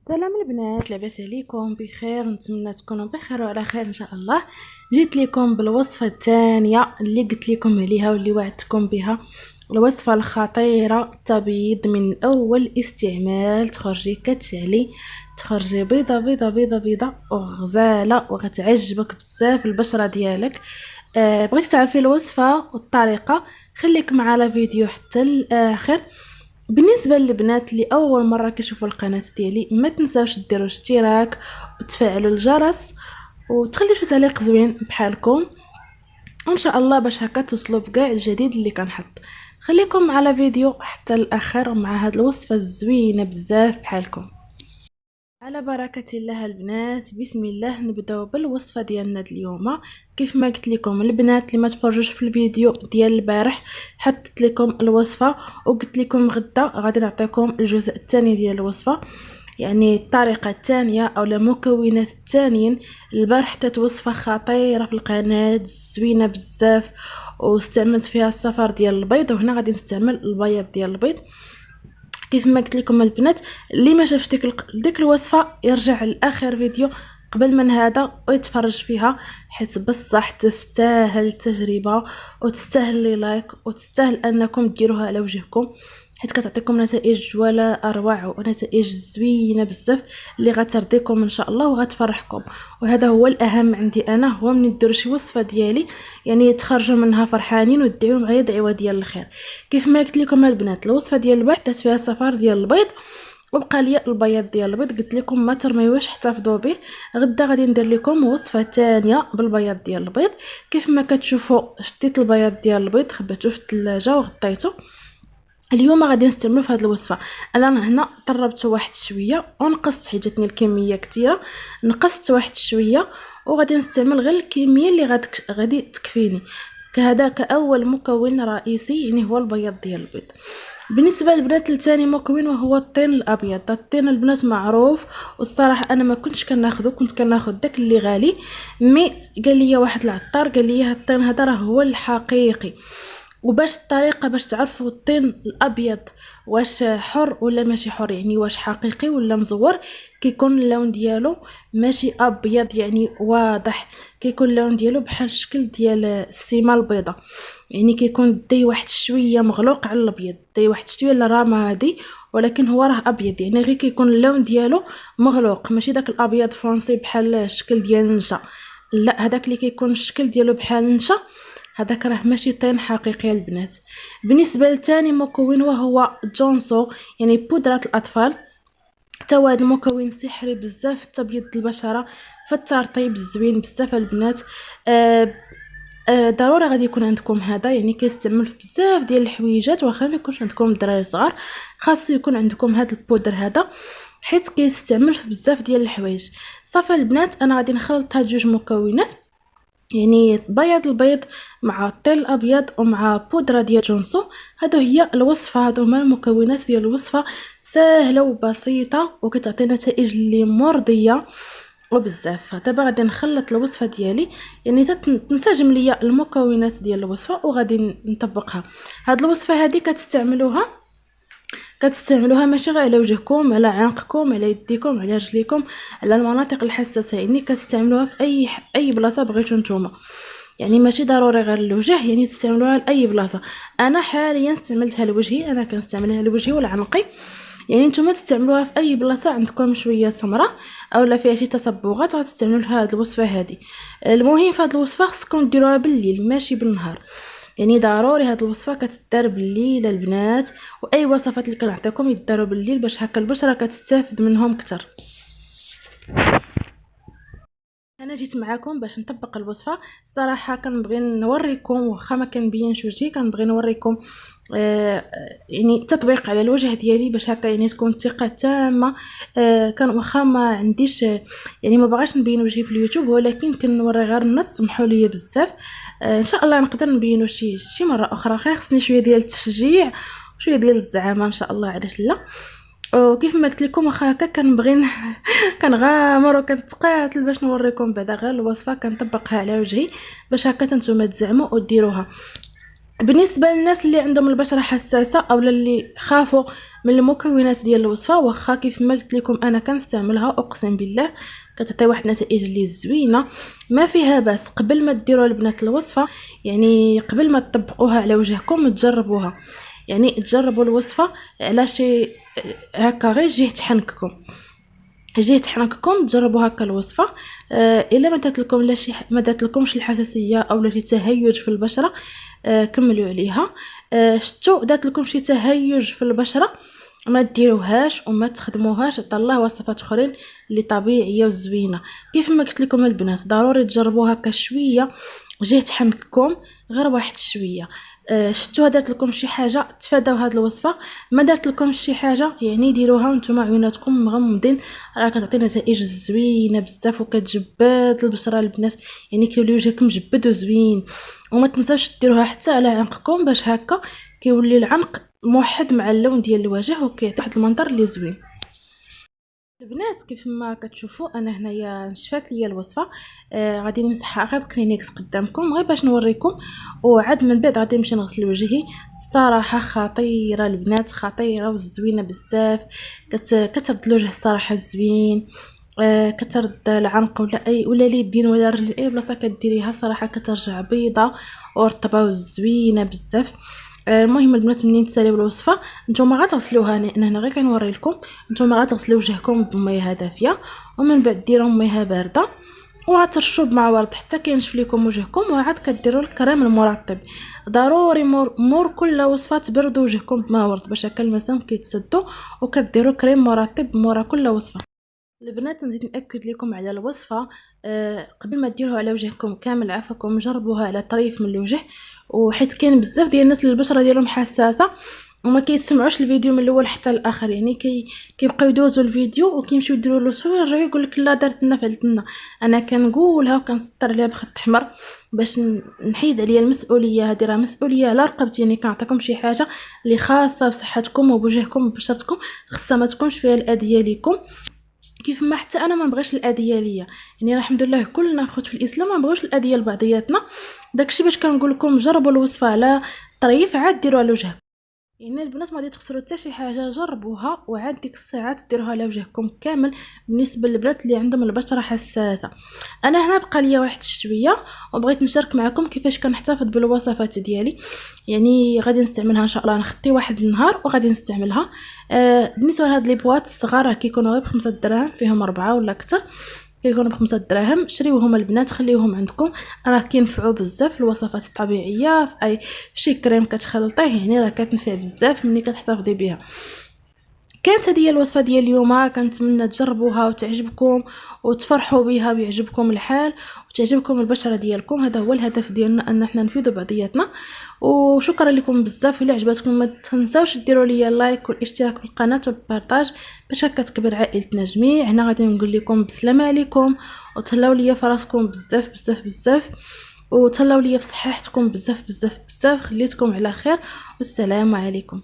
سلام البنات، لاباس عليكم؟ بخير، نتمنى تكونوا بخير وعلى خير ان شاء الله. جيت لكم بالوصفه الثانيه اللي قلت لكم عليها واللي وعدتكم بها. الوصفه الخطيره، تبيض من اول استعمال تخرجي كتشعلي، تخرجي بيضه بيضه بيضه بيضه وغزاله وغتعجبك بزاف البشره ديالك. بغيتي تعرفي الوصفه والطريقه؟ خليك معنا الفيديو حتى الاخر. بالنسبه للبنات اللي اول مره كيشوفوا القناه ديالي، ما تنساوش ديروا اشتراك وتفعلوا الجرس وتخليو شي تعليق زوين بحالكم ان شاء الله، باش هكا توصلوا بكاع الجديد اللي كنحط. خليكم على فيديو حتى الاخر مع هاد الوصفه الزوينه بزاف بحالكم. على بركه الله البنات، بسم الله. نبداو بالوصفه ديالنا اليوم. كيف ما قلت لكم البنات اللي ما تفرجوش في الفيديو ديال البارح، حطيت لكم الوصفه وقلت لكم غدا غادي نعطيكم الجزء الثاني ديال الوصفه، يعني الطريقه الثانيه او المكونات الثانيين. البارح حطيت وصفه خطيره في القناه زوينه بزاف واستعملت فيها الصفار ديال البيض، وهنا غادي نستعمل البياض ديال البيض. كيف ما قلت لكم البنات، اللي ما شافش ديك الوصفه يرجع لاخر فيديو قبل من هذا ويتفرج فيها، حيت بصح تستاهل التجربه وتستاهل لي لايك وتستاهل انكم ديروها على وجهكم، حيت كتعطيكم نتائج ولا اروع ونتائج زوينه بزاف اللي غترضيكم ان شاء الله وغتفرحكم. وهذا هو الاهم عندي انا، هو من ندير شي وصفه ديالي يعني تخرجوا منها فرحانين وتدعوا معايا دعوه ديال الخير. كيف ما قلت لكم البنات، الوصفه ديال البارح درت فيها صفار ديال البيض وبقى لي البياض ديال البيض، قلت لكم ما ترميوش، احتفظوا به. غدا غادي ندير لكم وصفه ثانيه بالبياض ديال البيض. كيف ما كتشوفوا شديت البياض ديال البيض خبيته في الثلاجه وغطيته. اليوم غادي نستعملو في هذه الوصفه. انا هنا طربت واحد شويه ونقصت، حيت جاتني الكميه كثيره، نقصت واحد شويه وغادي نستعمل غير الكميه اللي غادي تكفيني. كهذا كاول مكون رئيسي يعني هو البياض ديال البيض. بالنسبه للبنات لثاني مكون وهو الطين الابيض. الطين البنات معروف، والصراحه انا ما كنتش كناخذو، كنت كناخذ داك اللي غالي. مي قال لي واحد العطار قال لي هاد الطين هذا راه هو الحقيقي. وباش الطريقه باش تعرفوا الطين الابيض واش حر ولا ماشي حر، يعني واش حقيقي ولا مزور، كيكون اللون ديالو ماشي ابيض يعني واضح، كيكون اللون ديالو بحال الشكل ديال السيمه البيضاء، يعني كيكون دي واحد شويه مغلوق على الابيض، دي واحد شويه الرمادي، ولكن هو راه ابيض، يعني غير كيكون اللون ديالو مغلوق، ماشي داك الابيض فرونسي بحال الشكل ديال النشا. لا، هذاك اللي كيكون الشكل ديالو بحال النشا هذاك راه ماشي طين حقيقي البنات. بالنسبه لثاني مكون وهو جونسو، يعني بودره الاطفال. حتى هو هذا المكون سحري بزاف في تبييض البشره، في الترطيب الزوين بزاف البنات. ضروري غادي يكون عندكم هذا، يعني كيستعمل في بزاف ديال الحويجات، واخا ما يكونش عندكم دراري صغار خاص يكون عندكم هذا البودر هذا، حيت كيستعمل في بزاف ديال الحوايج. صافي البنات، انا غادي نخلط هاد جوج مكونات، يعني بياض البيض مع الطين الابيض ومع بودره ديال جونسو. هادو هي الوصفه، هادو هما المكونات ديال الوصفه، سهله وبسيطه وكتعطي نتائج اللي مرضيه وبزاف. دابا غادي نخلط الوصفه ديالي، يعني تنسجم ليا المكونات ديال الوصفه وغادي نطبقها. هاد الوصفه هذه كتستعملوها ماشي غير على وجهكم، على عنقكم، على يديكم، على رجليكم، على المناطق الحساسه، يعني كتستعملوها في اي بلاصه بغيتو نتوما، يعني ماشي ضروري غير الوجه، يعني تستعملوها لاي بلاصه. انا حاليا استعملتها لوجهي، انا كنستعملها لوجهي والعنقي، يعني نتوما تستعملوها في اي بلاصه عندكم شويه سمراء اولا فيها شي تصبغات غتستعملوا لها هذه الوصفه هذه. المهم في هذه الوصفه خصكم ديروها بالليل ماشي بالنهار، يعني ضروري هاد الوصفه كتدار بالليل البنات، واي وصفات اللي كنعطيكم يداروا بالليل باش هكا البشره كتستافد منهم كتر. انا جيت معكم باش نطبق الوصفه. الصراحه كنبغي نوريكم، واخا ما كنبينش وجهي كنبغي نوريكم يعني التطبيق على الوجه ديالي، باش هكا يعني تكون ثقه تامه. كان واخا ما عنديش يعني ما بغاش نبين وجهي في اليوتيوب، ولكن كنوري غير النص، سمحوا لي بزاف. ان شاء الله نقدر نبينو شي مره اخرى، خير خصني شويه ديال التشجيع وشويه ديال الزعامه ان شاء الله، علاش لا. وكيف ما قلت لكم واخا هكا كنبغي كنغامر وكنتقاتل باش نوريكم بعدا غير الوصفه كنطبقها على وجهي، باش هكا نتوما تزعموا وديروها. بالنسبه للناس اللي عندهم البشره حساسه او اللي خافوا من المكونات ديال الوصفه، واخا كيف ما قلت لكم انا كنستعملها اقسم بالله كتعطي واحد النتائج اللي زوينه ما فيها باس. قبل ما ديروا البنات الوصفه، يعني قبل ما تطبقوها على وجهكم تجربوها، يعني تجربوا الوصفه على شي هكا غير جهه تحنككم تجربوا هكا الوصفه. الا ما دات لكم لا شي ما دات لكمش الحساسيه او شي تهيج في البشره، كملوا عليها. شتو دات لكم شي تهيج في البشره ما ديروهاش وما تخدموهاش، طلعوا وصفات اخرين اللي طبيعيه وزوينه. كيف ما قلت لكم البنات ضروري تجربوها هكا شويه جهه حنككم غير واحد شويه. شتو دات لكم شي حاجه تفاداو هاد الوصفه، ما دات لكم شي حاجه يعني ديروها وانتم عيوناتكم مغمضين، راه كتعطي نتائج زوينه بزاف وكتجبد البشره البنات، يعني كيولي وجهكم مجبد وزوين. وما تنساوش ديروها حتى على عنقكم باش هكا كيولي العنق موحد مع اللون ديال الوجه وكيعطي واحد المنظر اللي زوين. البنات كيف ما كتشوفوا انا هنايا نشفات ليا الوصفه، غادي نمسحها غير بكلينكس قدامكم غير باش نوريكم، وعاد من بعد غادي نمشي نغسل وجهي. الصراحه خطيره البنات، خطيره وزوينه بزاف، كترد الوجه الصراحه زوين. كترد العنق ولا اليدين ولا الرجل اي بلاصه كديريها صراحه كترجع بيضه ورطبه وزوينه بزاف. المهم البنات منين تساليو الوصفه نتوما غتغسلوها، انا هنا غير كنوري لكم، نتوما غتغسلوا وجهكم بمياه دافيه ومن بعد ديروا مياه بارده وغترشوا بماء ورد حتى كينشف لكم وجهكم، وعاد كديروا الكريم المرطب. ضروري مور كل وصفه تبردوا وجهكم بماء ورد باش هكا المسام كيتسدوا، وكديروا كريم مرطب مورا كل وصفه. البنات نزيد ناكد لكم على الوصفه، قبل ما ديروها على وجهكم كامل عفاكم جربوها على طريف من الوجه، وحيت كاين بزاف ديال الناس اللي البشره ديالهم حساسه وما كيسمعوش الفيديو من الاول حتى الاخر، يعني كيبقاو يدوزوا الفيديو وكيمشيو يديروا له صور يرجعوا يقول لك لا درت لنا فعلت لنا. انا كنقولها وكنسطر عليها بخط احمر باش نحيد عليا المسؤوليه، هذه راه مسؤوليه على رقبتي، يعني كنعطيكم شي حاجه اللي خاصه بصحتكم وبوجهكم وبشرتكم، خاصها ما تكونش فيها الاذيه ليكم. كيف ما حتى انا ما نبغيش الاذيه ليا، يعني الحمد لله كلنا اخوت في الاسلام ما نبغيوش الاذيه لبعضياتنا. داكشي باش كنقول لكم جربوا الوصفه على طريف عاد ديروها على وجهكم، يعني البنات ما غادي تخسروا حتى شي حاجه، جربوها وعاد ديك الساعات ديروها على وجهكم كامل. بالنسبه للبنات اللي عندهم البشره حساسه، انا هنا بقى ليا واحد شويه وبغيت نشارك معكم كيفاش كنحتفظ بالوصفات ديالي، يعني غادي نستعملها ان شاء الله، نخطي واحد النهار وغادي نستعملها. بالنسبه لهاد لي بواط الصغار راه كيكونوا غير ب5 دراهم، فيهم 4 ولا اكثر، كيكونوا ب5 دراهم. شريوهم البنات خليوهم عندكم، راه كينفعوا بزاف الوصفات الطبيعيه في اي شي كريم كتخلطيه، يعني راه كتنفع بزاف ملي كتحتفظي بها. كانت هذه هي الوصفه ديال اليوم، كنتمنى تجربوها وتعجبكم وتفرحوا بها ويعجبكم الحال وتعجبكم البشره ديالكم، هذا هو الهدف ديالنا ان احنا نفيدوا بعضياتنا. وشكرا لكم بزاف، الا عجبتكم ما تنساوش ديروا لي لايك والاشتراك في القناه والبارطاج باش هكا تكبر عائلتنا جميع. هنا غادي نقول لكم بسلامه عليكم، وتهلاو ليا في راسكم بزاف بزاف بزاف، وتهلاو ليا في صحتكم بزاف بزاف بزاف، خليتكم على خير والسلام عليكم.